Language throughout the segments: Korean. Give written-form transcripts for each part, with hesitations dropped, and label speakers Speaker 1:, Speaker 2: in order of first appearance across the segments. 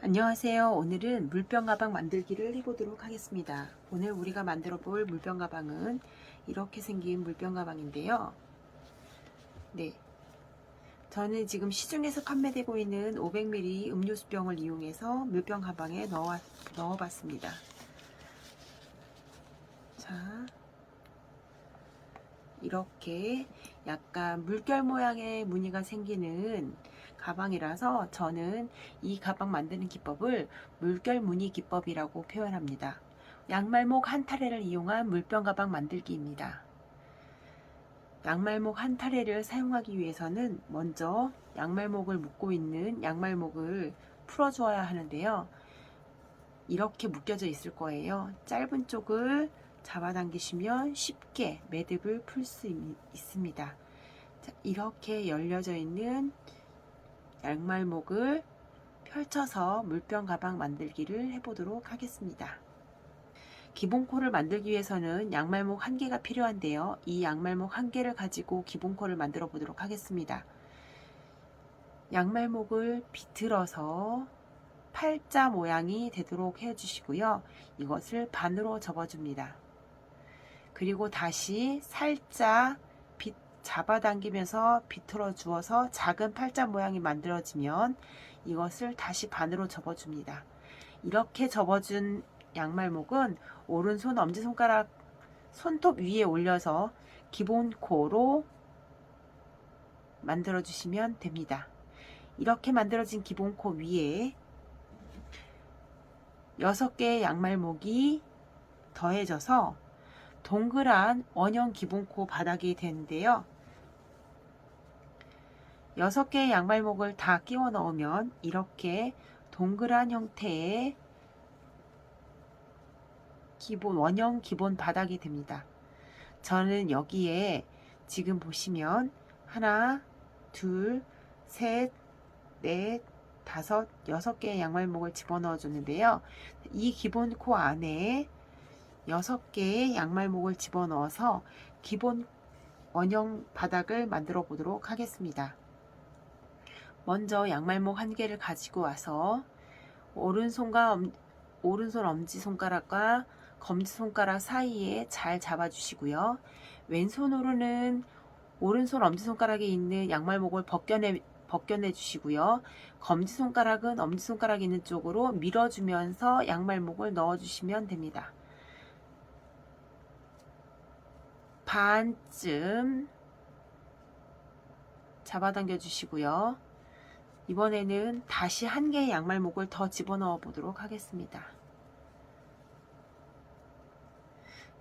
Speaker 1: 안녕하세요. 오늘은 물병 가방 만들기를 해보도록 하겠습니다. 오늘 우리가 만들어 볼 물병 가방은 이렇게 생긴 물병 가방인데요. 네, 저는 지금 시중에서 판매되고 있는 500ml 음료수병을 이용해서 물병 가방에 넣어봤습니다. 자, 이렇게 약간 물결 모양의 무늬가 생기는 가방이라서 저는 이 가방 만드는 기법을 물결 무늬 기법이라고 표현합니다. 양말목 한 타래를 이용한 물병 가방 만들기입니다. 양말목 한 타래를 사용하기 위해서는 먼저 양말목을 묶고 있는 양말목을 풀어주어야 하는데요. 이렇게 묶여져 있을 거예요. 짧은 쪽을 잡아당기시면 쉽게 매듭을 풀 수 있습니다. 자, 이렇게 열려져 있는 양말목을 펼쳐서 물병 가방 만들기를 해보도록 하겠습니다. 기본코를 만들기 위해서는 양말목 1개가 필요한데요. 이 양말목 1개를 가지고 기본코를 만들어 보도록 하겠습니다. 양말목을 비틀어서 팔자 모양이 되도록 해주시고요. 이것을 반으로 접어줍니다. 그리고 다시 살짝 잡아당기면서 비틀어 주어서 작은 팔자 모양이 만들어지면 이것을 다시 반으로 접어줍니다. 이렇게 접어준 양말목은 오른손 엄지손가락 손톱 위에 올려서 기본 코로 만들어 주시면 됩니다. 이렇게 만들어진 기본 코 위에 6개의 양말목이 더해져서 동그란 원형 기본코 바닥이 되는데요. 6개의 양말목을 다 끼워 넣으면 이렇게 동그란 형태의 원형 기본 바닥이 됩니다. 저는 여기에 지금 보시면 하나, 둘, 셋, 넷, 다섯, 6개의 양말목을 집어넣어 줬는데요. 이 기본 코 안에 6개의 양말목을 집어넣어서 기본 원형 바닥을 만들어 보도록 하겠습니다. 먼저 양말목 1개를 가지고 와서 오른손 엄지손가락과 검지손가락 사이에 잘 잡아주시고요. 왼손으로는 오른손 엄지손가락에 있는 양말목을 벗겨내 주시고요. 검지손가락은 엄지손가락 있는 쪽으로 밀어주면서 양말목을 넣어주시면 됩니다. 반쯤 잡아당겨 주시고요. 이번에는 다시 1개의 양말목을 더 집어넣어 보도록 하겠습니다.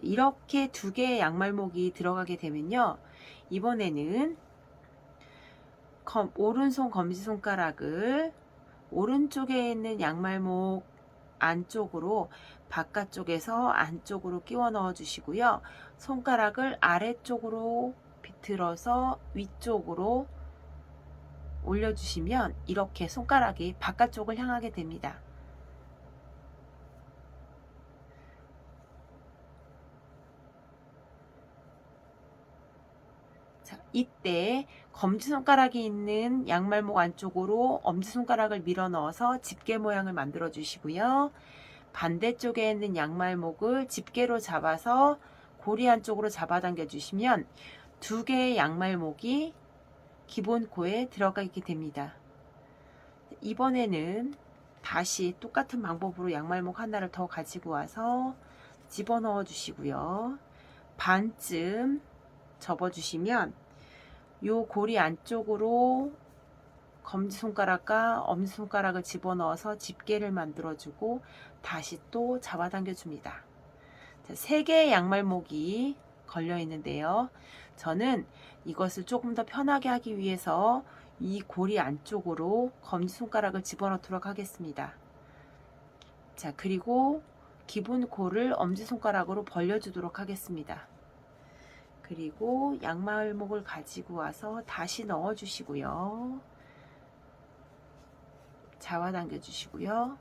Speaker 1: 이렇게 2개의 양말목이 들어가게 되면요. 이번에는 오른손 검지손가락을 오른쪽에 있는 양말목 안쪽으로 바깥쪽에서 안쪽으로 끼워 넣어 주시고요. 손가락을 아래쪽으로 비틀어서 위쪽으로 올려주시면 이렇게 손가락이 바깥쪽을 향하게 됩니다. 자, 이때 검지손가락이 있는 양말목 안쪽으로 엄지손가락을 밀어 넣어서 집게 모양을 만들어 주시고요. 반대쪽에 있는 양말목을 집게로 잡아서 고리 안쪽으로 잡아당겨 주시면 2개의 양말목이 기본 코에 들어가게 됩니다. 이번에는 다시 똑같은 방법으로 양말목 하나를 더 가지고 와서 집어넣어 주시고요. 반쯤 접어 주시면 요 고리 안쪽으로 검지손가락과 엄지손가락을 집어넣어서 집게를 만들어 주고 다시 또 잡아당겨 줍니다. 3개의 양말목이 걸려 있는데요. 저는 이것을 조금 더 편하게 하기 위해서 이 고리 안쪽으로 검지손가락을 집어넣도록 하겠습니다. 자, 그리고 기본 코를 엄지손가락으로 벌려주도록 하겠습니다. 그리고 양말목을 가지고 와서 다시 넣어 주시고요. 잡아당겨 주시고요.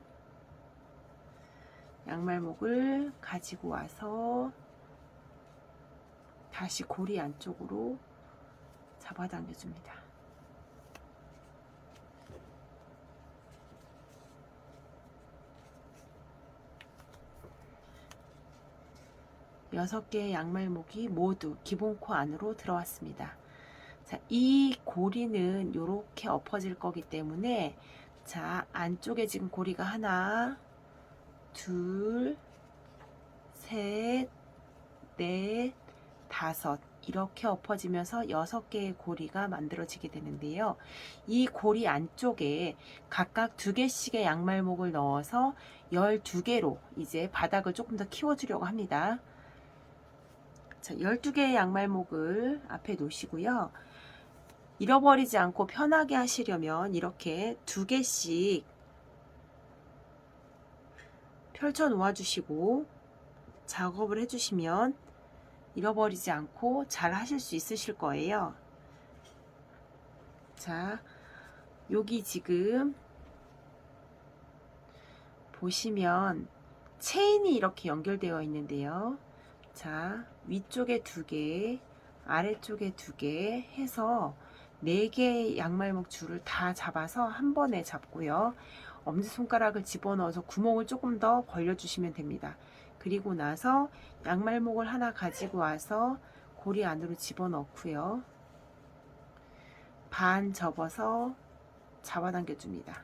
Speaker 1: 양말목을 가지고 와서 다시 고리 안쪽으로 잡아당겨 줍니다. 여섯 개의 양말목이 모두 기본 코 안으로 들어왔습니다. 자, 이 고리는 이렇게 엎어질 거기 때문에 자, 안쪽에 지금 고리가 하나, 둘, 셋, 넷, 다섯 이렇게 엎어지면서 6개의 고리가 만들어지게 되는데요. 이 고리 안쪽에 각각 2개씩의 양말목을 넣어서 12개로 이제 바닥을 조금 더 키워주려고 합니다. 자, 12개의 양말목을 앞에 놓으시고요. 잃어버리지 않고 편하게 하시려면 이렇게 2개씩 펼쳐 놓아 주시고 작업을 해주시면 잃어버리지 않고 잘 하실 수 있으실 거예요. 자, 여기 지금 보시면 체인이 이렇게 연결되어 있는데요. 자, 위쪽에 2개, 아래쪽에 2개 해서 4개의 양말목 줄을 다 잡아서 한 번에 잡고요. 엄지손가락을 집어넣어서 구멍을 조금 더 벌려주시면 됩니다. 그리고 나서 양말목을 하나 가지고 와서 고리 안으로 집어넣고요. 반 접어서 잡아당겨 줍니다.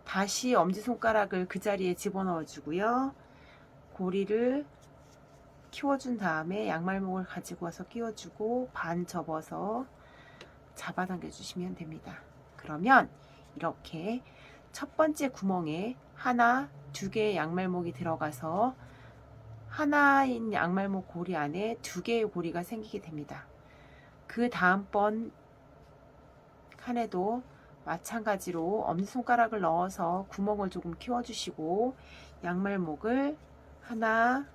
Speaker 1: 다시 엄지손가락을 그 자리에 집어넣어 주고요. 고리를 키워준 다음에 양말목을 가지고 와서 끼워주고 반 접어서 잡아당겨 주시면 됩니다. 그러면 이렇게 첫 번째 구멍에 하나, 2개의 양말목이 들어가서 하나인 양말목 고리 안에 2개의 고리가 생기게 됩니다. 그 다음번 칸에도 마찬가지로 엄지손가락을 넣어서 구멍을 조금 키워주시고 양말목을 하나,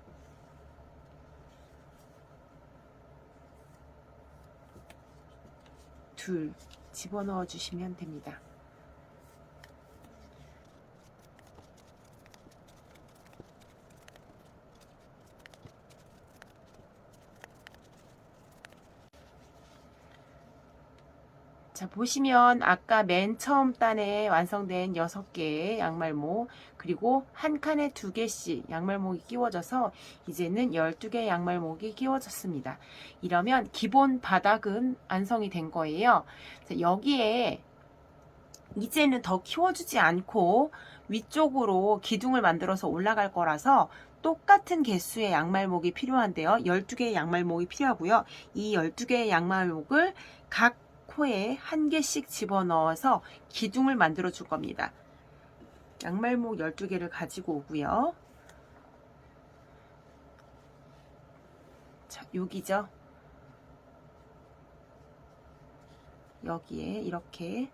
Speaker 1: 둘 집어넣어 주시면 됩니다. 자, 보시면 아까 맨 처음 단에 완성된 6개의 양말목 그리고 한 칸에 2개씩 양말목이 끼워져서 이제는 12개의 양말목이 끼워졌습니다. 이러면 기본 바닥은 완성이 된 거예요. 자, 여기에 이제는 더 키워주지 않고 위쪽으로 기둥을 만들어서 올라갈 거라서 똑같은 개수의 양말목이 필요한데요. 12개의 양말목이 필요하고요. 이 12개의 양말목을 각 코에 한 개씩 집어넣어서 기둥을 만들어 줄 겁니다. 양말목 12개를 가지고 오고요. 자, 여기죠. 여기에 이렇게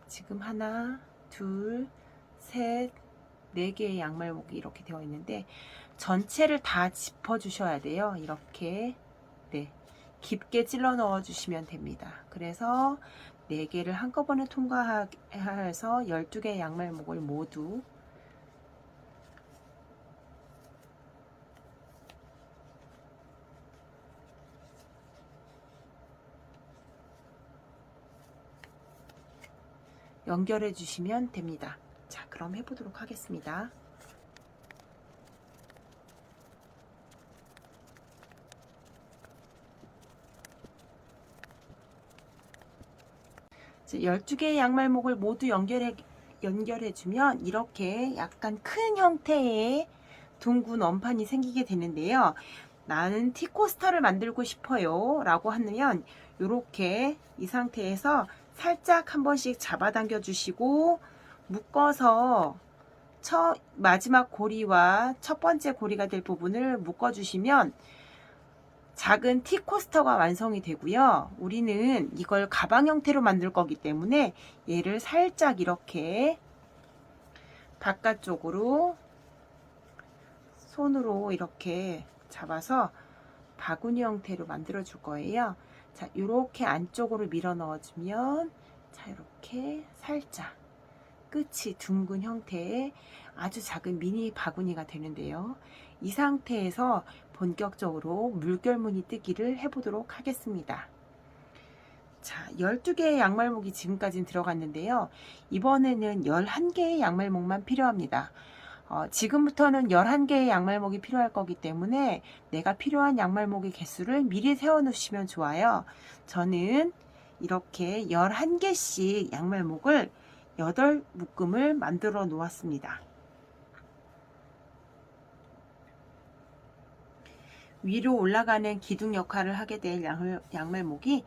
Speaker 1: 지금 하나, 둘, 셋, 4개의 양말목이 이렇게 되어 있는데 전체를 다 짚어 주셔야 돼요. 이렇게 네. 깊게 찔러 넣어 주시면 됩니다. 그래서 4개를 한꺼번에 통과해서 12개의 양말목을 모두 연결해 주시면 됩니다. 자, 그럼 해보도록 하겠습니다. 자, 12개의 양말목을 모두 연결해주면 이렇게 약간 큰 형태의 둥근 원판이 생기게 되는데요. 나는 티코스터를 만들고 싶어요 라고 하면 이렇게 이 상태에서 살짝 한 번씩 잡아당겨 주시고 묶어서 마지막 고리와 첫 번째 고리가 될 부분을 묶어 주시면 작은 티코스터가 완성이 되고요. 우리는 이걸 가방 형태로 만들 거기 때문에 얘를 살짝 이렇게 바깥쪽으로 손으로 이렇게 잡아서 바구니 형태로 만들어 줄 거예요. 자, 이렇게 안쪽으로 밀어 넣어 주면 자, 이렇게 살짝 끝이 둥근 형태의 아주 작은 미니 바구니가 되는데요. 이 상태에서 본격적으로 물결무늬 뜨기를 해보도록 하겠습니다. 자, 12개의 양말목이 지금까지는 들어갔는데요. 이번에는 11개의 양말목만 필요합니다. 지금부터는 11개의 양말목이 필요할 거기 때문에 내가 필요한 양말목의 개수를 미리 세워 놓으시면 좋아요. 저는 이렇게 11개씩 양말목을 8묶음을 만들어 놓았습니다. 위로 올라가는 기둥 역할을 하게 될 양말목이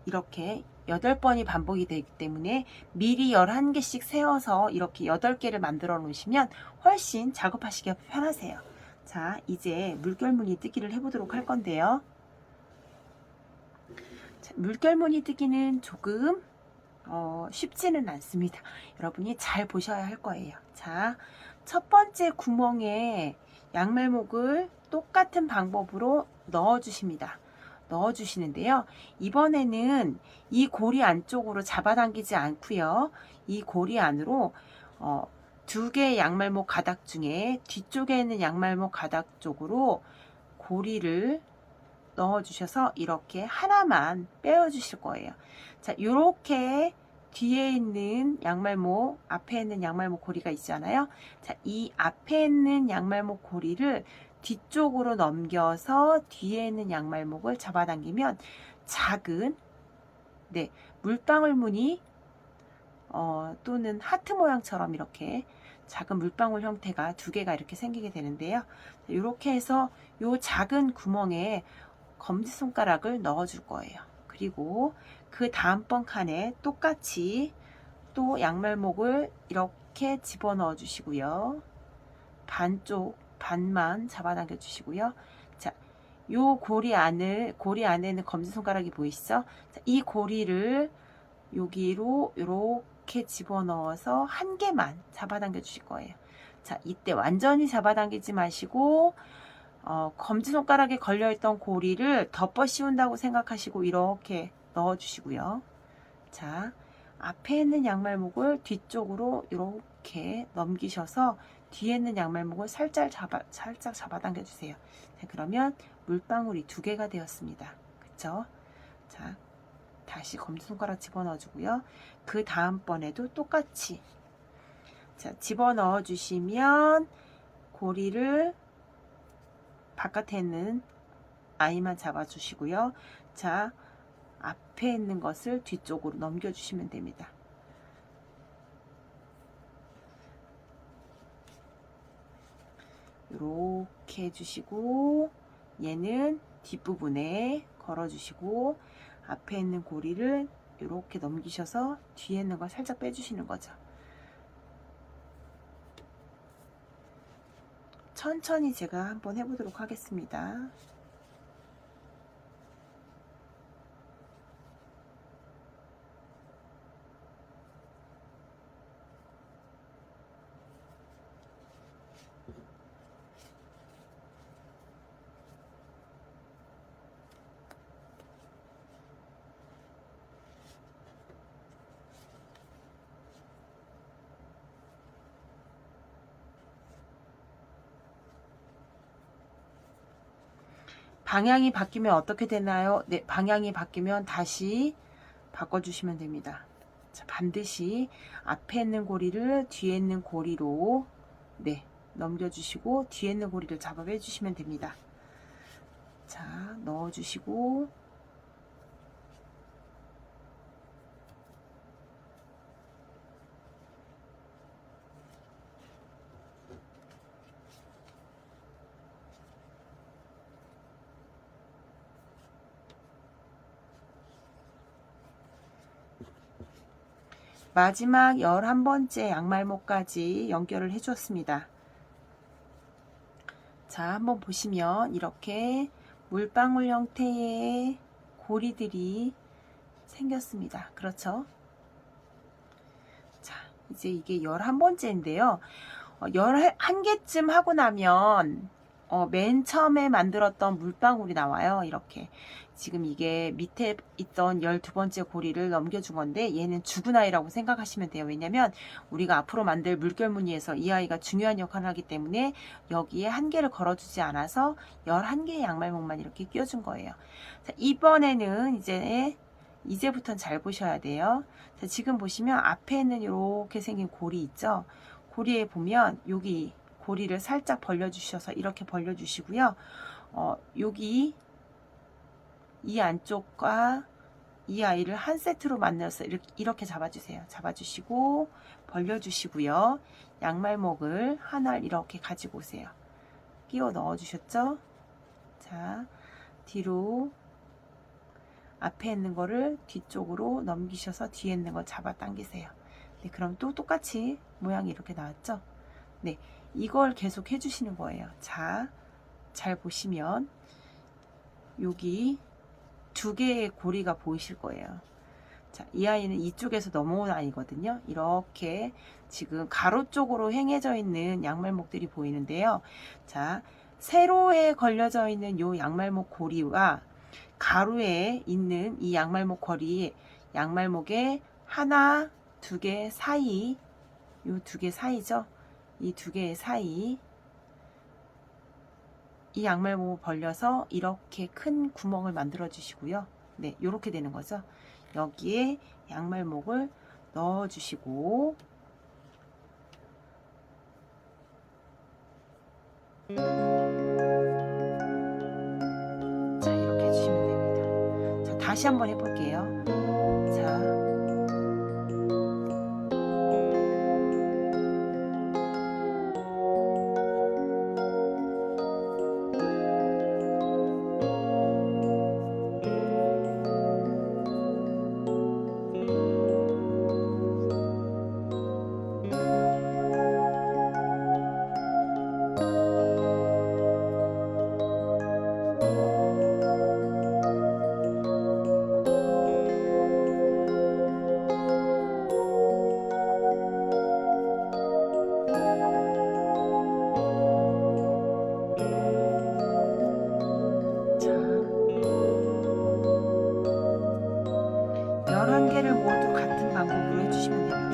Speaker 1: 이렇게 8번이 반복이 되기 때문에 미리 11개씩 세워서 이렇게 8개를 만들어 놓으시면 훨씬 작업하시기 편하세요. 자, 이제 물결무늬 뜨기를 해보도록 할 건데요. 자, 물결무늬 뜨기는 조금 쉽지는 않습니다. 여러분이 잘 보셔야 할 거예요. 자, 첫 번째 구멍에 양말목을 똑같은 방법으로 넣어 주십니다. 넣어 주시는데요. 이번에는 이 고리 안쪽으로 잡아당기지 않고요. 이 고리 안으로 2개의 양말목 가닥 중에 뒤쪽에 있는 양말목 가닥 쪽으로 고리를 넣어 주셔서 이렇게 하나만 빼어 주실 거예요. 자, 요렇게 뒤에 있는 양말목, 앞에 있는 양말목 고리가 있잖아요. 자, 이 앞에 있는 양말목 고리를 뒤쪽으로 넘겨서 뒤에 있는 양말목을 잡아당기면 작은 물방울 무늬 또는 하트 모양처럼 이렇게 작은 물방울 형태가 2개가 이렇게 생기게 되는데요. 이렇게 해서 이 작은 구멍에 검지손가락을 넣어 줄 거예요. 그리고 그 다음번 칸에 똑같이 또 양말목을 이렇게 집어넣어 주시고요. 반만 잡아당겨 주시고요. 자, 요 고리 안에는 검지손가락이 보이시죠? 자, 이 고리를 여기로 이렇게 집어넣어서 1개만 잡아당겨 주실 거예요. 자, 이때 완전히 잡아당기지 마시고 검지손가락에 걸려있던 고리를 덮어 씌운다고 생각하시고 이렇게 넣어 주시고요. 자, 앞에 있는 양말목을 뒤쪽으로 이렇게 넘기셔서 뒤에 있는 양말목을 살짝 잡아당겨 주세요. 자, 그러면 물방울이 2개가 되었습니다. 그쵸? 자, 다시 검지손가락 집어넣어 주고요. 그 다음번에도 똑같이 자, 집어넣어 주시면 고리를 바깥에 있는 아이만 잡아 주시고요. 자, 앞에 있는 것을 뒤쪽으로 넘겨 주시면 됩니다. 이렇게 해주시고 얘는 뒷부분에 걸어주시고 앞에 있는 고리를 이렇게 넘기셔서 뒤에 있는 걸 살짝 빼주시는 거죠. 천천히 제가 한번 해보도록 하겠습니다. 방향이 바뀌면 어떻게 되나요? 네, 방향이 바뀌면 다시 바꿔주시면 됩니다. 자, 반드시 앞에 있는 고리를 뒤에 있는 고리로 넘겨주시고 뒤에 있는 고리를 잡아 빼주시면 됩니다. 자, 넣어주시고 마지막 11번째 양말목까지 연결을 해 주었습니다. 자, 한번 보시면 이렇게 물방울 형태의 고리들이 생겼습니다. 그렇죠? 자, 이제 이게 11번째인데요. 11개쯤 하고 나면 맨 처음에 만들었던 물방울이 나와요. 이렇게. 지금 이게 밑에 있던 12번째 고리를 넘겨준 건데 얘는 죽은 아이라고 생각하시면 돼요. 왜냐면 우리가 앞으로 만들 물결 무늬에서 이 아이가 중요한 역할을 하기 때문에 여기에 한 개를 걸어주지 않아서 11개의 양말목만 이렇게 끼워준 거예요. 자, 이번에는 이제부터는 잘 보셔야 돼요. 자, 지금 보시면 앞에 있는 이렇게 생긴 고리 있죠? 고리에 보면 여기 고리를 살짝 벌려주셔서 이렇게 벌려주시고요. 여기 이 안쪽과 이 아이를 한 세트로 만들어서 이렇게 잡아주세요. 잡아주시고 벌려주시고요. 양말목을 하나를 이렇게 가지고 오세요. 끼워 넣어주셨죠? 자, 뒤로 앞에 있는 거를 뒤쪽으로 넘기셔서 뒤에 있는 거 잡아 당기세요. 네, 그럼 또 똑같이 모양이 이렇게 나왔죠? 네, 이걸 계속 해주시는 거예요. 자, 잘 보시면 여기 2개의 고리가 보이실 거예요. 자, 이 아이는 이쪽에서 넘어온 아이거든요. 이렇게 지금 가로 쪽으로 행해져 있는 양말목들이 보이는데요. 자, 세로에 걸려져 있는 요 양말목 고리와 가로에 있는 이 양말목 고리, 양말목의 하나, 2개 사이, 요 2개 사이죠. 이 2개의 사이, 이 양말목을 벌려서 이렇게 큰 구멍을 만들어 주시고요. 네, 요렇게 되는 거죠. 여기에 양말목을 넣어 주시고 자, 이렇게 해주시면 됩니다. 자, 다시 한번 해볼게요. 자, 자, 11개를 모두 같은 방법으로 해주시면 됩니다.